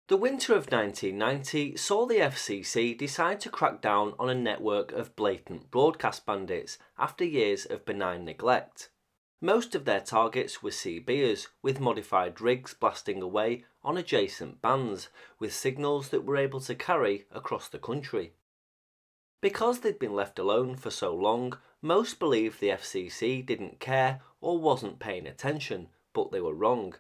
The winter of 1990 saw the FCC decide to crack down on a network of blatant broadcast bandits after years of benign neglect. Most of their targets were CBers, with modified rigs blasting away on adjacent bands, with signals that were able to carry across the country. Because they'd been left alone for so long, most believed the FCC didn't care or wasn't paying attention, but they were wrong.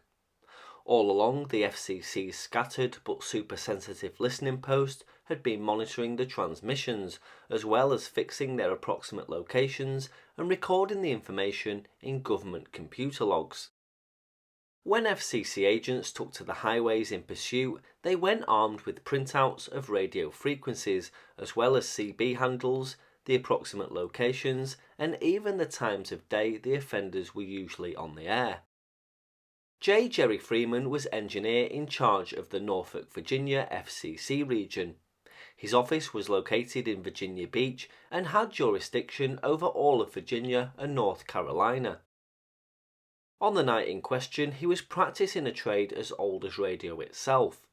All along, the FCC's scattered but super sensitive listening post had been monitoring the transmissions, as well as fixing their approximate locations and recording the information in government computer logs. When FCC agents took to the highways in pursuit, they went armed with printouts of radio frequencies, as well as CB handles, the approximate locations, and even the times of day the offenders were usually on the air. J. Jerry Freeman was engineer in charge of the Norfolk, Virginia FCC region. His office was located in Virginia Beach and had jurisdiction over all of Virginia and North Carolina. On the night in question, he was practicing a trade as old as radio itself.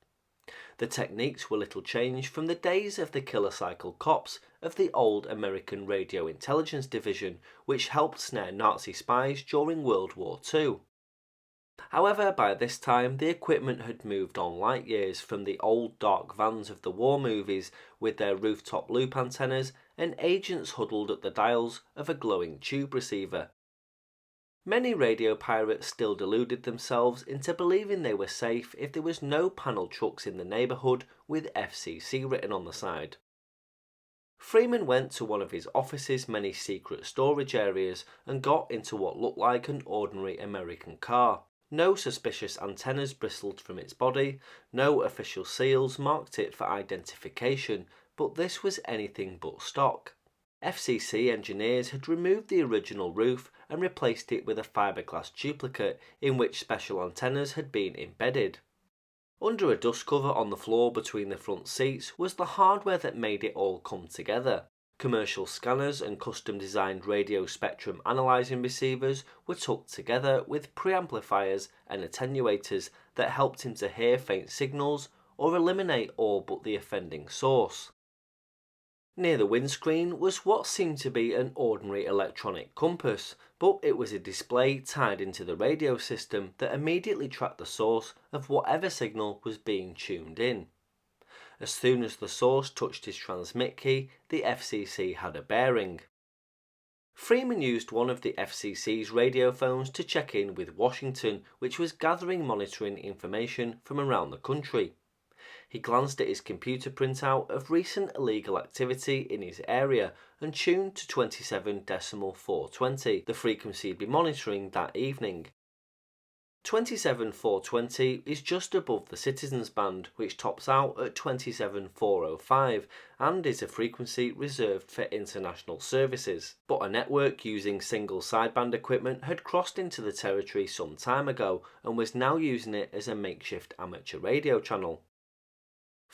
The techniques were little changed from the days of the killer cycle cops of the old American Radio Intelligence Division, which helped snare Nazi spies during World War II. However, by this time, the equipment had moved on light years from the old dark vans of the war movies with their rooftop loop antennas and agents huddled at the dials of a glowing tube receiver. Many radio pirates still deluded themselves into believing they were safe if there was no panel trucks in the neighbourhood with FCC written on the side. Freeman went to one of his office's many secret storage areas and got into what looked like an ordinary American car. No suspicious antennas bristled from its body, no official seals marked it for identification, but this was anything but stock. FCC engineers had removed the original roof and replaced it with a fiberglass duplicate in which special antennas had been embedded. Under a dust cover on the floor between the front seats was the hardware that made it all come together. Commercial scanners and custom-designed radio spectrum analyzing receivers were tucked together with preamplifiers and attenuators that helped him to hear faint signals or eliminate all but the offending source. Near the windscreen was what seemed to be an ordinary electronic compass, but it was a display tied into the radio system that immediately tracked the source of whatever signal was being tuned in. As soon as the source touched his transmit key, the FCC had a bearing. Freeman used one of the FCC's radio phones to check in with Washington, which was gathering monitoring information from around the country. He glanced at his computer printout of recent illegal activity in his area and tuned to 27.420, the frequency he'd be monitoring that evening. 27.420 is just above the Citizens band, which tops out at 27.405 and is a frequency reserved for international services. But a network using single sideband equipment had crossed into the territory some time ago and was now using it as a makeshift amateur radio channel.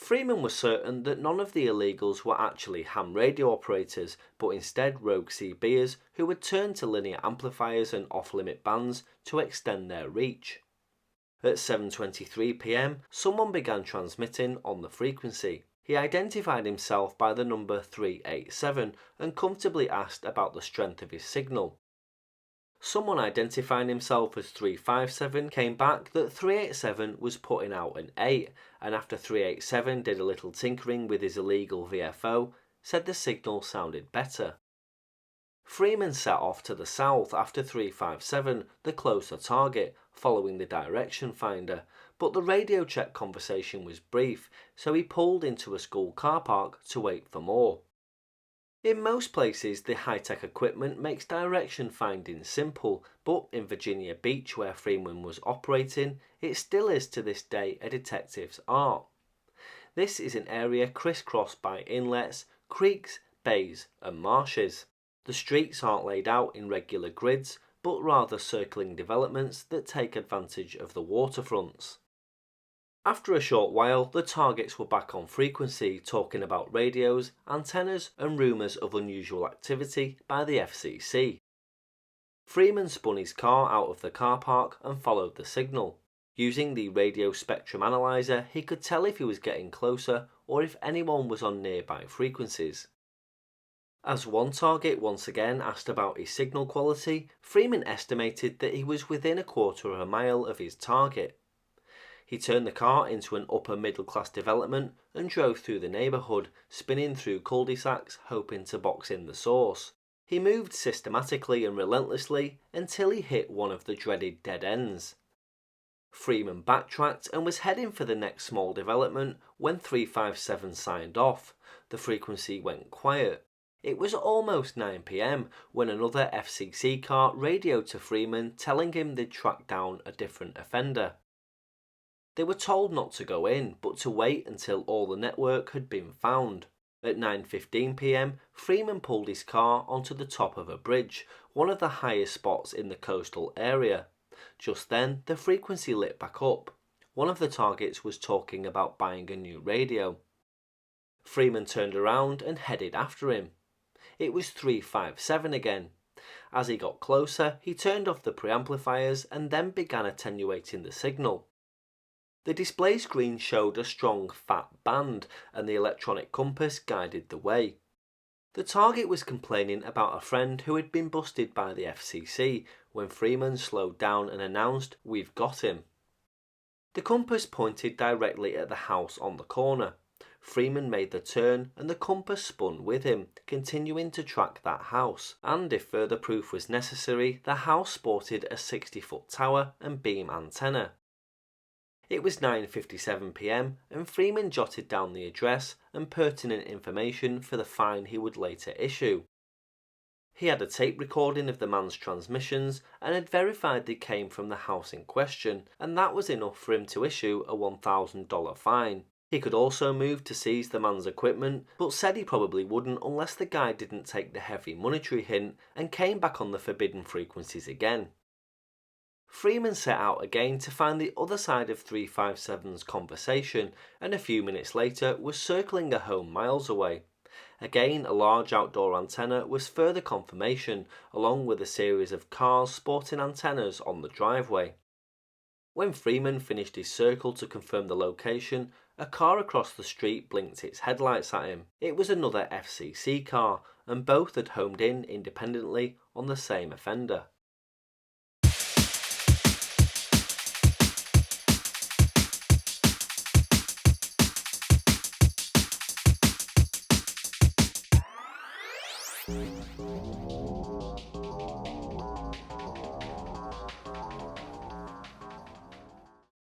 Freeman was certain that none of the illegals were actually ham radio operators, but instead rogue CBers who had turned to linear amplifiers and off-limit bands to extend their reach. At 7:23 p.m, someone began transmitting on the frequency. He identified himself by the number 387 and comfortably asked about the strength of his signal. Someone identifying himself as 357 came back that 387 was putting out an 8, and after 387 did a little tinkering with his illegal VFO, said the signal sounded better. Freeman set off to the south after 357, the closer target, following the direction finder, but the radio check conversation was brief, so he pulled into a school car park to wait for more. In most places, the high-tech equipment makes direction finding simple, but in Virginia Beach, where Freeman was operating, it still is to this day a detective's art. This is an area crisscrossed by inlets, creeks, bays and marshes. The streets aren't laid out in regular grids, but rather circling developments that take advantage of the waterfronts. After a short while, the targets were back on frequency, talking about radios, antennas and rumours of unusual activity by the FCC. Freeman spun his car out of the car park and followed the signal. Using the radio spectrum analyzer, he could tell if he was getting closer or if anyone was on nearby frequencies. As one target once again asked about his signal quality, Freeman estimated that he was within a quarter of a mile of his target. He turned the car into an upper middle class development and drove through the neighbourhood, spinning through cul-de-sacs, hoping to box in the source. He moved systematically and relentlessly until he hit one of the dreaded dead ends. Freeman backtracked and was heading for the next small development when 357 signed off. The frequency went quiet. It was almost 9 p.m. when another FCC car radioed to Freeman telling him they'd tracked down a different offender. They were told not to go in, but to wait until all the network had been found. At 9:15 p.m, Freeman pulled his car onto the top of a bridge, one of the highest spots in the coastal area. Just then, the frequency lit back up. One of the targets was talking about buying a new radio. Freeman turned around and headed after him. It was 357 again. As he got closer, he turned off the preamplifiers and then began attenuating the signal. The display screen showed a strong fat band and the electronic compass guided the way. The target was complaining about a friend who had been busted by the FCC when Freeman slowed down and announced, "We've got him." The compass pointed directly at the house on the corner. Freeman made the turn and the compass spun with him, continuing to track that house, and if further proof was necessary, the house sported a 60-foot tower and beam antenna. It was 9:57 p.m. and Freeman jotted down the address and pertinent information for the fine he would later issue. He had a tape recording of the man's transmissions and had verified they came from the house in question, and that was enough for him to issue a $1,000 fine. He could also move to seize the man's equipment, but said he probably wouldn't unless the guy didn't take the heavy monetary hint and came back on the forbidden frequencies again. Freeman set out again to find the other side of 357's conversation, and a few minutes later was circling a home miles away. Again, a large outdoor antenna was further confirmation, along with a series of cars sporting antennas on the driveway. When Freeman finished his circle to confirm the location, a car across the street blinked its headlights at him. It was another FCC car, and both had homed in independently on the same offender.